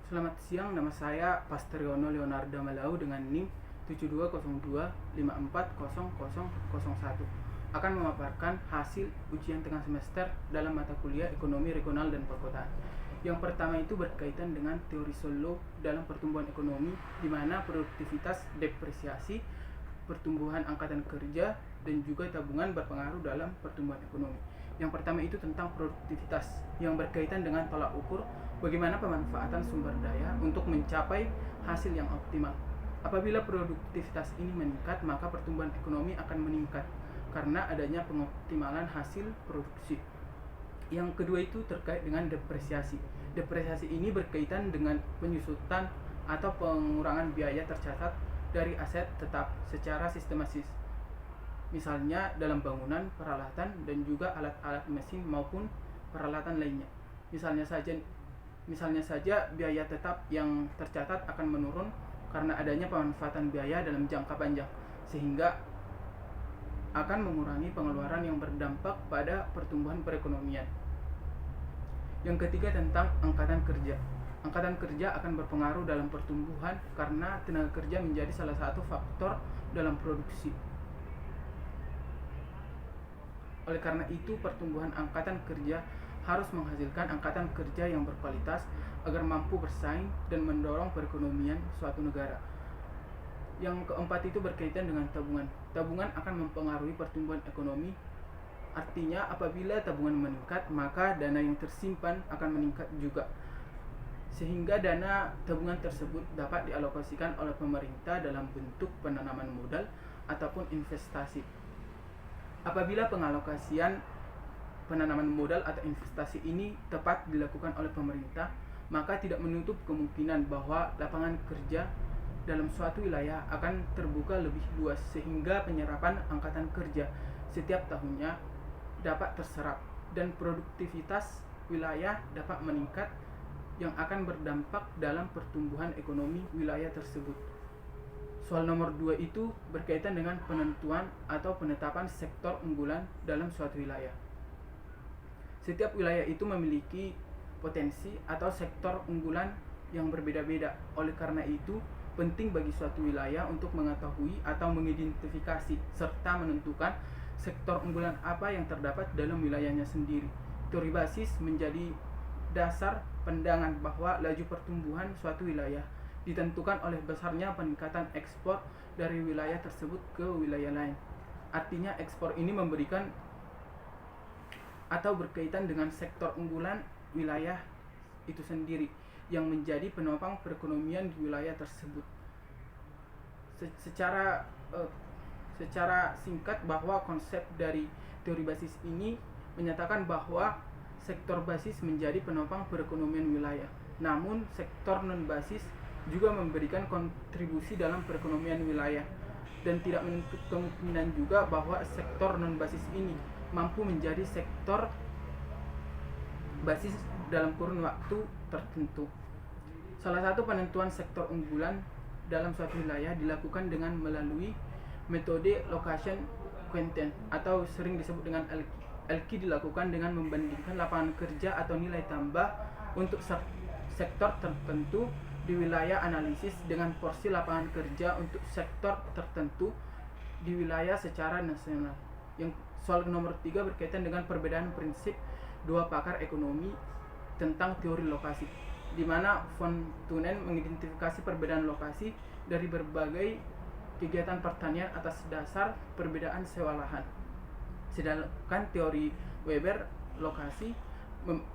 Selamat siang, nama saya Pasteriono Leonardo Malau dengan NIM 7202540001 akan memaparkan hasil ujian tengah semester dalam mata kuliah Ekonomi Regional dan Perkotaan. Yang pertama itu berkaitan dengan teori Solow dalam pertumbuhan ekonomi, di mana produktivitas, depresiasi, pertumbuhan angkatan kerja, dan juga tabungan berpengaruh dalam pertumbuhan ekonomi. Yang pertama itu tentang produktivitas yang berkaitan dengan tolak ukur bagaimana pemanfaatan sumber daya untuk mencapai hasil yang optimal. Apabila produktivitas ini meningkat, maka pertumbuhan ekonomi akan meningkat karena adanya pengoptimalan hasil produksi. Yang kedua itu terkait dengan depresiasi. Depresiasi ini berkaitan dengan penyusutan atau pengurangan biaya tercatat dari aset tetap secara sistematis, misalnya dalam bangunan, peralatan, dan juga alat-alat mesin maupun peralatan lainnya. Misalnya saja biaya tetap yang tercatat akan menurun karena adanya pemanfaatan biaya dalam jangka panjang, sehingga akan mengurangi pengeluaran yang berdampak pada pertumbuhan perekonomian. Yang ketiga tentang angkatan kerja. Angkatan kerja akan berpengaruh dalam pertumbuhan karena tenaga kerja menjadi salah satu faktor dalam produksi. Oleh karena itu, pertumbuhan angkatan kerja harus menghasilkan angkatan kerja yang berkualitas agar mampu bersaing dan mendorong perekonomian suatu negara. Yang keempat itu berkaitan dengan tabungan. Tabungan akan mempengaruhi pertumbuhan ekonomi. Artinya, apabila tabungan meningkat, maka dana yang tersimpan akan meningkat juga, sehingga dana tabungan tersebut dapat dialokasikan oleh pemerintah dalam bentuk penanaman modal ataupun investasi. Apabila pengalokasian penanaman modal atau investasi ini tepat dilakukan oleh pemerintah, maka tidak menutup kemungkinan bahwa lapangan kerja dalam suatu wilayah akan terbuka lebih luas, sehingga penyerapan angkatan kerja setiap tahunnya dapat terserap dan produktivitas wilayah dapat meningkat yang akan berdampak dalam pertumbuhan ekonomi wilayah tersebut. Soal nomor 2 itu berkaitan dengan penentuan atau penetapan sektor unggulan dalam suatu wilayah. Setiap wilayah itu memiliki potensi atau sektor unggulan yang berbeda-beda. Oleh karena itu, penting bagi suatu wilayah untuk mengetahui atau mengidentifikasi serta menentukan sektor unggulan apa yang terdapat dalam wilayahnya sendiri. Teori basis menjadi dasar pandangan bahwa laju pertumbuhan suatu wilayah ditentukan oleh besarnya peningkatan ekspor dari wilayah tersebut ke wilayah lain. Artinya ekspor ini memberikan atau berkaitan dengan sektor unggulan wilayah itu sendiri yang menjadi penopang perekonomian di wilayah tersebut. Secara singkat, bahwa konsep dari teori basis ini menyatakan bahwa sektor basis menjadi penopang perekonomian wilayah. Namun sektor non basis juga memberikan kontribusi dalam perekonomian wilayah, dan tidak menutup kemungkinan juga bahwa sektor non basis ini mampu menjadi sektor basis dalam kurun waktu tertentu. Salah satu penentuan sektor unggulan dalam suatu wilayah dilakukan dengan melalui metode location quotient atau sering disebut dengan LQ, dilakukan dengan membandingkan lapangan kerja atau nilai tambah untuk sektor tertentu di wilayah analisis dengan porsi lapangan kerja untuk sektor tertentu di wilayah secara nasional. Yang soal nomor 3 berkaitan dengan perbedaan prinsip dua pakar ekonomi tentang teori lokasi, di mana von Thunen mengidentifikasi perbedaan lokasi dari berbagai kegiatan pertanian atas dasar perbedaan sewa lahan. Sedangkan teori Weber lokasi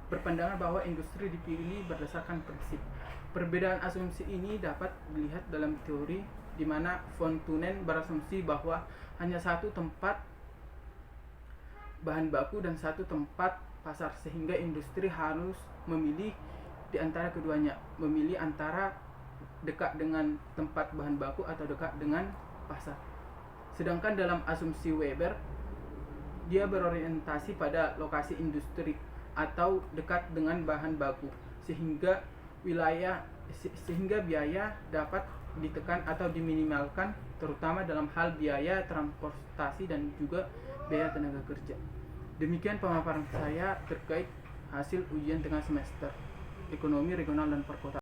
berpandangan bahwa industri dipilih berdasarkan prinsip. Perbedaan asumsi ini dapat dilihat dalam teori, di mana von Thunen berasumsi bahwa hanya satu tempat bahan baku dan satu tempat pasar, sehingga industri harus memilih di antara keduanya, memilih antara dekat dengan tempat bahan baku atau dekat dengan pasar. Sedangkan dalam asumsi Weber, dia berorientasi pada lokasi industri atau dekat dengan bahan baku, sehingga biaya dapat ditekan atau diminimalkan, terutama dalam hal biaya transportasi dan juga biaya tenaga kerja. Demikian pemaparan saya terkait hasil ujian tengah semester Ekonomi Regional dan Perkotaan.